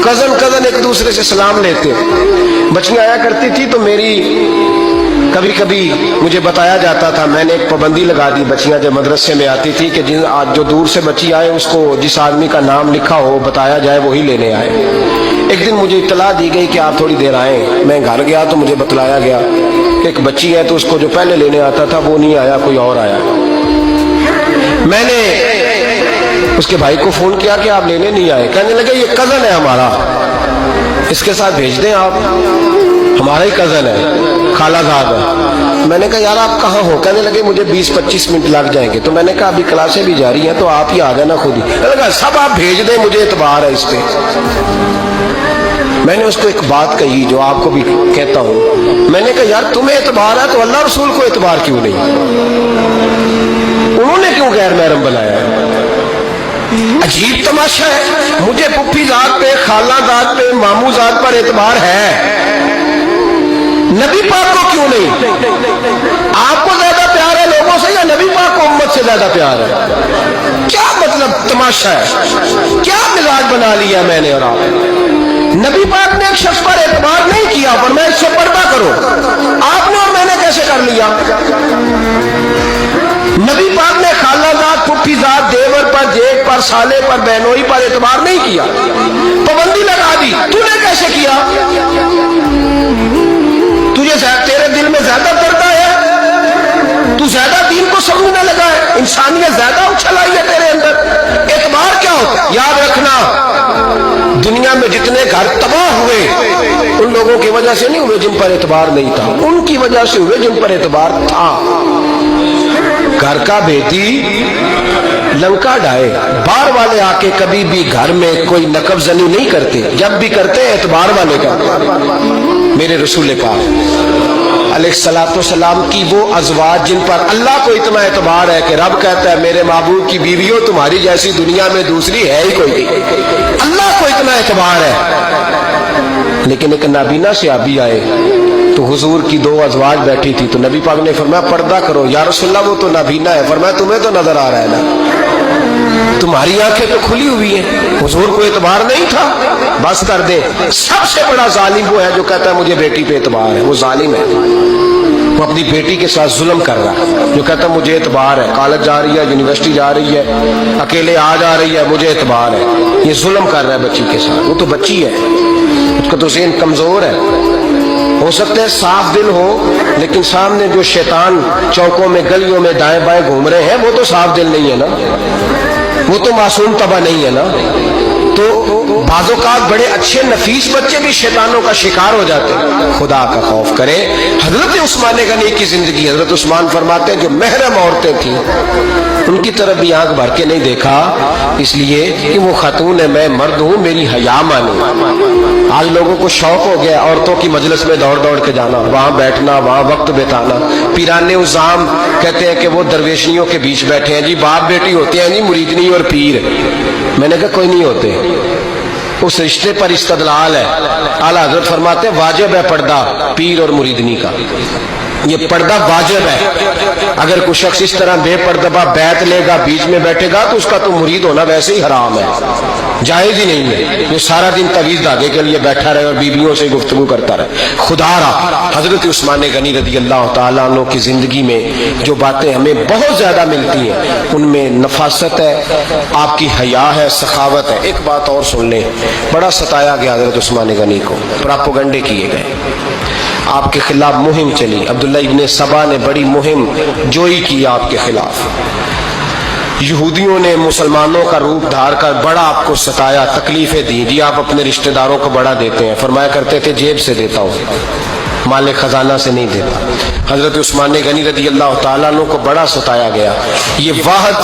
Cousin ایک دوسرے سے سلام لیتے. بچیاں آیا کرتی تھی تو میری کبھی کبھی مجھے بتایا جاتا تھا، میں نے ایک پابندی لگا دی، بچیاں جب مدرسے میں آتی تھی کہ جو دور سے بچی آئے اس کو جس آدمی کا نام لکھا ہو بتایا جائے وہی لینے آئے. ایک دن مجھے اطلاع دی گئی کہ آپ تھوڑی دیر آئیں. میں گھر گیا تو مجھے بتلایا گیا کہ ایک بچی ہے تو اس کو جو پہلے لینے آتا تھا وہ نہیں آیا، کوئی اور آیا. میں نے اس کے بھائی کو فون کیا کہ آپ لینے نہیں آئے. کہنے لگے یہ کزن ہے ہمارا، اس کے ساتھ بھیج دیں، آپ ہمارا ہی کزن ہے، خالہ زاد ہے. میں نے کہا یار آپ کہاں ہو؟ کہنے لگے مجھے 20-25 منٹ لگ جائیں گے. تو میں نے کہا ابھی کلاسیں بھی جاری ہیں تو آپ ہی آ جانا خود ہی. میں نے کہا سب آپ بھیج دیں، مجھے اعتبار ہے اس پہ. میں نے اس کو ایک بات کہی جو آپ کو بھی کہتا ہوں. میں نے کہا یار تمہیں اعتبار ہے تو اللہ رسول کو اعتبار کیوں نہیں؟ انہوں نے کیوں غیر محرم بنایا ہے؟ عجیب تماشا ہے. مجھے پھپھی ذات پہ، خالہ ذات پہ، ماموں ذات پر اعتبار ہے، نبی پاک کو کیوں نہیں؟ آپ کو زیادہ پیار ہے لوگوں سے یا نبی پاک کو امت سے زیادہ پیار ہے؟ کیا مطلب تماشا ہے؟ کیا مزاج بنا لیا میں نے اور آپ؟ نبی پاک نے ایک شخص پر اعتبار نہیں کیا، پر میں اس سے پردہ کروں. آپ نے اور میں نے کیسے کر لیا؟ نبی پاک نے خالہ ذات، پھپھی ذات، دیور پر، جیٹ پر، سالے پر، بہنوئی پر اعتبار نہیں کیا، پابندی لگا دی. تو نے کیسے کیا؟ تیرے دل میں زیادہ درد ہے، تو زیادہ دین کو سمجھنے لگا ہے، انسانیت زیادہ اچھل آئی ہے تیرے اندر. اعتبار کیا ہوتا ہے؟ یاد رکھنا دنیا میں جتنے گھر تباہ ہوئے ان لوگوں کی وجہ سے نہیں ہوئے جن پر اعتبار نہیں تھا، ان کی وجہ سے ہوئے جن پر اعتبار تھا. گھر کا بیٹی لنکا ڈائے، بار والے آ کے کبھی بھی گھر میں کوئی نقب زنی نہیں کرتے، جب بھی کرتے اعتبار والے کا. میرے رسول پاک علیہ الصلوۃ والسلام کی وہ ازواج جن پر اللہ کو اتنا اعتبار ہے کہ رب کہتا ہے میرے محبوب کی بیویوں تمہاری جیسی دنیا میں دوسری ہے ہی کوئی نہیں. اللہ کو اتنا اعتبار ہے. لیکن ایک نابینا صحابی آئے تو حضور کی 2 ازواج بیٹھی تھی تو نبی پاک نے فرمایا پردہ کرو. یا رسول اللہ وہ تو نابینا ہے. فرمایا تمہیں تو نظر آ رہا ہے نا، تمہاری آنکھیں تو کھلی ہوئی ہیں. حضور کو اعتبار نہیں تھا. بس کر دے. سب سے بڑا ظالم وہ ہے جو کہتا ہے مجھے بیٹی پہ اعتبار ہے. وہ ظالم ہے، وہ اپنی بیٹی کے ساتھ ظلم کر رہا ہے. جو کہتا ہے مجھے اعتبار ہے، کالج جا رہی ہے، یونیورسٹی جا رہی ہے، اکیلے آ جا رہی ہے، مجھے اعتبار ہے، یہ ظلم کر رہا ہے بچی کے ساتھ. وہ تو بچی ہے، اس کا تو ذہن کمزور ہے. ہو سکتا ہے صاف دل ہو لیکن سامنے جو شیطان چوکوں میں گلیوں میں دائیں بائیں گھوم رہے ہیں وہ تو صاف دل نہیں ہے نا، وہ تو معصوم طبع نہیں ہے نا. تو بعض اوقات بڑے اچھے نفیس بچے بھی شیطانوں کا شکار ہو جاتے ہیں. خدا کا خوف کرے. حضرت عثمان غنی کی زندگی، حضرت عثمان فرماتے ہیں جو محرم عورتیں تھیں ان کی طرف بھی آنکھ بھر کے نہیں دیکھا، اس لیے کہ وہ خاتون ہے، میں مرد ہوں، میری حیا مانو. آج لوگوں کو شوق ہو گیا عورتوں کی مجلس میں دوڑ دوڑ کے جانا، وہاں بیٹھنا، وہاں وقت بتانا. پیرانے عظام کہتے ہیں کہ وہ درویشیوں کے بیچ بیٹھے ہیں جی، باپ بیٹی ہوتے ہیں جی، مریدنی اور پیر. میں نے کہا کوئی نہیں ہوتے. اس رشتے پر استدلال ہے. اعلیٰ حضرت فرماتے ہیں واجب ہے پردہ پیر اور مریدنی کا، یہ پردہ واجب ہے. اگر کوئی شخص اس طرح بے پردہ بیعت لے گا، بیچ میں بیٹھے گا تو اس کا تو مرید ہونا ویسے ہی حرام ہے، جائز ہی نہیں ہے. یہ سارا دن تعویذ دھاگے کے لیے بیٹھا رہے اور بیویوں سے گفتگو کرتا رہے. خدا را حضرت عثمان غنی رضی اللہ تعالیٰ عنہ کی زندگی میں جو باتیں ہمیں بہت زیادہ ملتی ہیں ان میں نفاست ہے، آپ کی حیا ہے، سخاوت ہے. ایک بات اور سن لیں، بڑا ستایا گیا حضرت عثمان غنی کو، پراپوگنڈے کیے گئے، آپ کے خلاف مہم چلی. عبداللہ ابن سبا نے بڑی مہم جوئی کی آپ کے خلاف. یہودیوں نے مسلمانوں کا روپ دھار کر بڑا آپ کو ستایا، تکلیفیں دی. جی آپ اپنے رشتہ داروں کو بڑا دیتے ہیں، فرمایا کرتے تھے جیب سے دیتا ہوں، مال خزانہ سے نہیں دیتا. حضرت عثمان غنی رضی اللہ تعالیٰ عنہ کو بڑا ستایا گیا. یہ واحد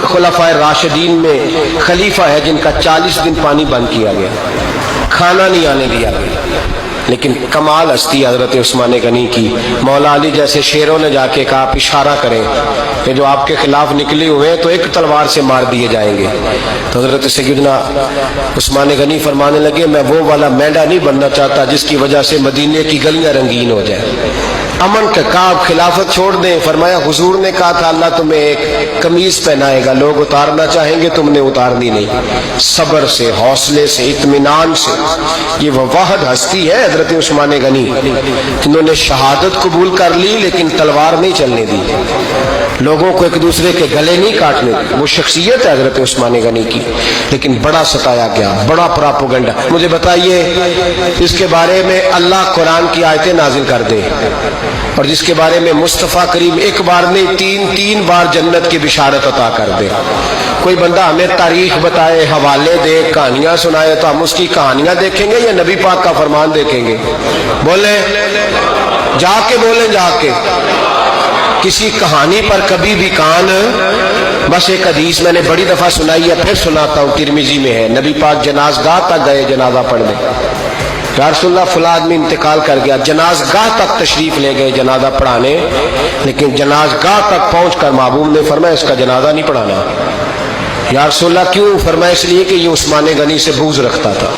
خلفائے راشدین میں خلیفہ ہے جن کا 40 دن پانی بند کیا گیا، کھانا نہیں آنے دیا گیا. لیکن کمال ہستی حضرت عثمان غنی کی. مولا علی جیسے شیروں نے جا کے کہا آپ اشارہ کریں کہ جو آپ کے خلاف نکلے ہوئے ہیں تو ایک تلوار سے مار دیے جائیں گے. تو حضرت سیدنا عثمان غنی فرمانے لگے میں وہ والا مینڈا نہیں بننا چاہتا جس کی وجہ سے مدینے کی گلیاں رنگین ہو جائیں. امن کا کعب خلافت چھوڑ دیں. فرمایا حضور نے کہا تھا اللہ تمہیں ایک قمیض پہنائے گا, لوگ اتارنا چاہیں گے, تم نے اتارنی نہیں. صبر سے, حوصلے سے, اطمینان سے. یہ وہ واحد ہستی ہے حضرت عثمان غنی, انہوں نے شہادت قبول کر لی لیکن تلوار نہیں چلنے دی, لوگوں کو ایک دوسرے کے گلے نہیں کاٹنے دی. وہ شخصیت ہے حضرت عثمان غنی کی, لیکن بڑا ستایا گیا, بڑا پراپوگنڈا. مجھے بتائیے اس کے بارے میں اللہ قرآن کی آیتیں نازل کر دے, اور جس کے بارے میں مصطفیٰ کریم ایک بار نہیں تین بار جنت کی بشارت عطا کر دے. کوئی بندہ ہمیں تاریخ بتائے, حوالے دے, کہانیاں سنائے, تو ہم اس کی کہانیاں دیکھیں گے یا نبی پاک کا فرمان دیکھیں گے؟ بولیں, جا کے بولیں, جا کے. کسی کہانی پر کبھی بھی کان, بس ایک حدیث میں نے بڑی دفعہ سنائی ہے, پھر سناتا ہوں, ترمذی میں ہے. نبی پاک جنازگاہ تک گئے جنازہ پڑھنے, یا رسول اللہ فلاں آدمی انتقال کر گیا, جنازگاہ تک تشریف لے گئے جنازہ پڑھانے, لیکن جنازگاہ تک پہنچ کر محبوب نے فرمایا اس کا جنازہ نہیں پڑھانا. یا رسول اللہ کیوں؟ فرمایا اس لیے کہ یہ عثمان غنی سے بغض رکھتا تھا.